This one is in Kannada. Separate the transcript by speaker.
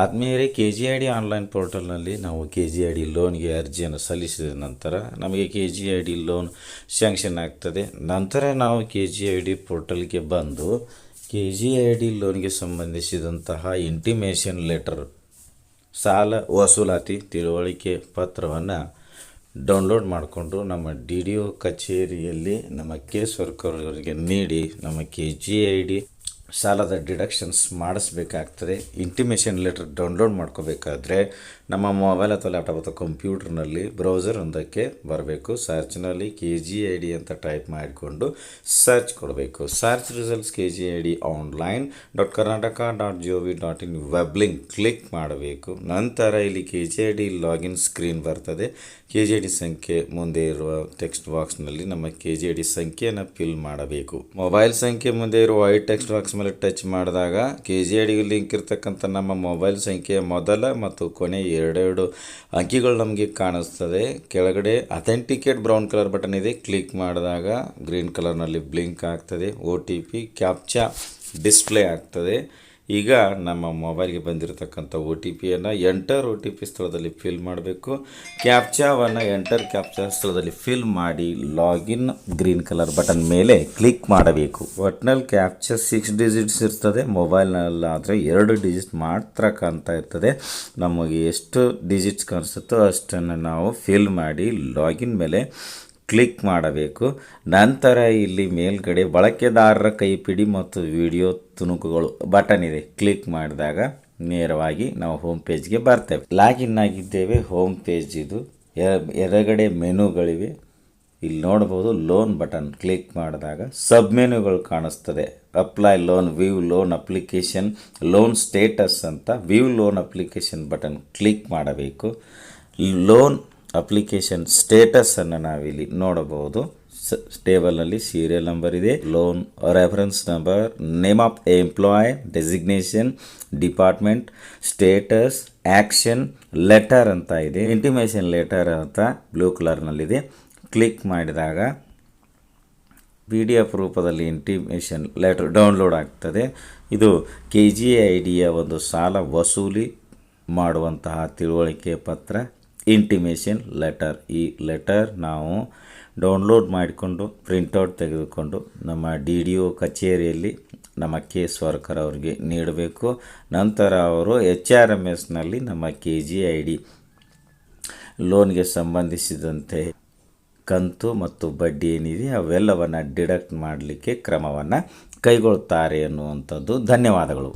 Speaker 1: ಆದ್ಮೇಲೆ KGID ಆನ್ಲೈನ್ ಪೋರ್ಟಲ್ನಲ್ಲಿ ನಾವು KGID ಲೋನ್ಗೆ ಅರ್ಜಿಯನ್ನು ಸಲ್ಲಿಸಿದ ನಂತರ ನಮಗೆ KGID ಲೋನ್ ಸ್ಯಾಂಕ್ಷನ್ ಆಗ್ತದೆ. ನಂತರ ನಾವು KGID ಪೋರ್ಟಲ್ಗೆ ಬಂದು KGID ಲೋನ್ಗೆ ಸಂಬಂಧಿಸಿದಂತಹ ಇಂಟಿಮೇಷನ್ ಲೆಟರ್, ಸಾಲ ವಸೂಲಾತಿ ತಿಳುವಳಿಕೆ ಪತ್ರವನ್ನು ಡೌನ್ಲೋಡ್ ಮಾಡಿಕೊಂಡು ನಮ್ಮ DDO ಕಚೇರಿಯಲ್ಲಿ ನಮ್ಮ ಕೇಸ್ ವರ್ಕರ್ ಅವರಿಗೆ ನೀಡಿ ನಮ್ಮ KGID ಸಾಲದ ಡಿಡಕ್ಷನ್ಸ್ ಮಾಡಿಸ್ಬೇಕಾಗ್ತದೆ. ಇಂಟಿಮೇಷನ್ ಲೆಟರ್ ಡೌನ್ಲೋಡ್ ಮಾಡ್ಕೋಬೇಕಾದ್ರೆ ನಮ್ಮ ಮೊಬೈಲ್ ಅಥವಾ ಲ್ಯಾಪ್ಟಾಪ್ ಅಥವಾ ಕಂಪ್ಯೂಟರ್ನಲ್ಲಿ ಬ್ರೌಸರ್ ಒಂದಕ್ಕೆ ಬರಬೇಕು. ಸರ್ಚ್ನಲ್ಲಿ KGID ಅಂತ ಟೈಪ್ ಮಾಡಿಕೊಂಡು ಸರ್ಚ್ ಕೊಡಬೇಕು. Search results KGID.online.karnataka.gov.in web link click ಮಾಡಬೇಕು. ನಂತರ ಇಲ್ಲಿ KGID ಲಾಗಿನ್ ಸ್ಕ್ರೀನ್ ಬರ್ತದೆ. KGID ಸಂಖ್ಯೆ ಮುಂದೆ ಇರುವ ಟೆಕ್ಸ್ಟ್ ಬಾಕ್ಸ್ನಲ್ಲಿ ನಮ್ಮ KGID ಸಂಖ್ಯೆಯನ್ನು ಫಿಲ್ ಮಾಡಬೇಕು. ಮೊಬೈಲ್ ಸಂಖ್ಯೆ ಮುಂದೆ ಇರುವ ವೈಟ್ ಟೆಕ್ಸ್ಟ್ ಬಾಕ್ಸ್ ಮೇಲೆ ಟಚ್ ಮಾಡಿದಾಗ KGID ಲಿಂಕ್ ಇರ್ತಕ್ಕಂಥ ನಮ್ಮ ಮೊಬೈಲ್ ಸಂಖ್ಯೆಯ ಮೊದಲ ಮತ್ತು ಕೊನೆ ಎರಡೆರಡು ಅಂಕಿಗಳು ನಮಗೆ ಕಾಣಿಸ್ತದೆ. ಕೆಳಗಡೆ ಅಥೆಂಟಿಕೇಟ್ ಬ್ರೌನ್ ಕಲರ್ ಬಟನ್ ಇದೆ. ಕ್ಲಿಕ್ ಮಾಡಿದಾಗ ಗ್ರೀನ್ ಕಲರ್ನಲ್ಲಿ ಬ್ಲಿಂಕ್ ಆಗ್ತದೆ. OTP ಕ್ಯಾಪ್ಚಾ ಡಿಸ್ಪ್ಲೇ ಆಗ್ತದೆ. ಈಗ ನಮ್ಮ ಮೊಬೈಲ್ಗೆ ಬಂದಿರತಕ್ಕಂಥ OTPಯನ್ನು ಎಂಟರ್ OTP ಸ್ಥಳದಲ್ಲಿ ಫಿಲ್ ಮಾಡಬೇಕು. ಕ್ಯಾಪ್ಚಾವನ್ನು ಎಂಟರ್ ಕ್ಯಾಪ್ಚಾ ಸ್ಥಳದಲ್ಲಿ ಫಿಲ್ ಮಾಡಿ ಲಾಗಿನ್ ಗ್ರೀನ್ ಕಲರ್ ಬಟನ್ ಮೇಲೆ ಕ್ಲಿಕ್ ಮಾಡಬೇಕು. ಒಟ್ನಲ್ಲಿ ಕ್ಯಾಪ್ಚಾ 6 ಡಿಜಿಟ್ಸ್ ಇರ್ತದೆ. ಮೊಬೈಲ್ನಲ್ಲಾದರೆ 2 ಡಿಜಿಟ್ ಮಾತ್ರ ಕಾಣ್ತಾ ಇರ್ತದೆ. ನಮಗೆ ಎಷ್ಟು ಡಿಜಿಟ್ಸ್ ಕಾಣಿಸುತ್ತೋ ಅಷ್ಟನ್ನು ನಾವು ಫಿಲ್ ಮಾಡಿ ಲಾಗಿನ್ ಮೇಲೆ ಕ್ಲಿಕ್ ಮಾಡಬೇಕು. ನಂತರ ಇಲ್ಲಿ ಮೇಲ್ಗಡೆ ಬಳಕೆದಾರರ ಕೈಪಿಡಿ ಮತ್ತು ವಿಡಿಯೋ ತುಣುಕುಗಳು ಬಟನ್ ಇದೆ. ಕ್ಲಿಕ್ ಮಾಡಿದಾಗ ನೇರವಾಗಿ ನಾವು ಹೋಮ್ ಪೇಜ್ಗೆ ಬರ್ತೇವೆ. ಲಾಗಿನ್ ಆಗಿದ್ದೇವೆ. ಹೋಮ್ ಪೇಜ್ ಇದು. ಎಡಗಡೆ ಮೆನುಗಳಿವೆ. ಇಲ್ಲಿ ನೋಡ್ಬೋದು ಲೋನ್ ಬಟನ್ ಕ್ಲಿಕ್ ಮಾಡಿದಾಗ ಸಬ್ ಮೆನುಗಳು ಕಾಣಿಸ್ತದೆ. Apply loan, view loan application, loan status ಅಂತ view loan application button click ಮಾಡಬೇಕು. ಲೋನ್ ಅಪ್ಲಿಕೇಶನ್ ಸ್ಟೇಟಸನ್ನು ನಾವಿಲ್ಲಿ ನೋಡಬಹುದು. ಟೇಬಲ್ನಲ್ಲಿ ಸೀರಿಯಲ್ ನಂಬರ್ ಇದೆ, loan reference number, name of employee, designation, department, status, action, letter ಅಂತ ಇದೆ. ಇಂಟಿಮೇಷನ್ ಲೆಟರ್ ಅಂತ ಬ್ಲೂ ಕಲರ್ನಲ್ಲಿದೆ. ಕ್ಲಿಕ್ ಮಾಡಿದಾಗ PDF ರೂಪದಲ್ಲಿ ಇಂಟಿಮೇಷನ್ ಲೆಟರ್ ಡೌನ್ಲೋಡ್ ಆಗ್ತದೆ. ಇದು KGIDಯ ಒಂದು ಸಾಲ ವಸೂಲಿ ಮಾಡುವಂತಹ ತಿಳುವಳಿಕೆ ಪತ್ರ, ಇಂಟಿಮೇಷನ್ ಲೆಟರ್. ಈ ಲೆಟರ್ ನಾವು ಡೌನ್ಲೋಡ್ ಮಾಡಿಕೊಂಡು ಪ್ರಿಂಟೌಟ್ ತೆಗೆದುಕೊಂಡು ನಮ್ಮ DDO ಕಚೇರಿಯಲ್ಲಿ ನಮ್ಮ ಕೇಸ್ ವರ್ಕರ್ ಅವರಿಗೆ ನೀಡಬೇಕು. ನಂತರ ಅವರು HRMSನಲ್ಲಿ ನಮ್ಮ KGID ಲೋನ್ಗೆ ಸಂಬಂಧಿಸಿದಂತೆ ಕಂತು ಮತ್ತು ಬಡ್ಡಿ ಏನಿದೆ ಅವೆಲ್ಲವನ್ನು ಡಿಡಕ್ಟ್ ಮಾಡಲಿಕ್ಕೆ ಕ್ರಮವನ್ನು ಕೈಗೊಳ್ಳುತ್ತಾರೆ ಎನ್ನುವಂಥದ್ದು. ಧನ್ಯವಾದಗಳು.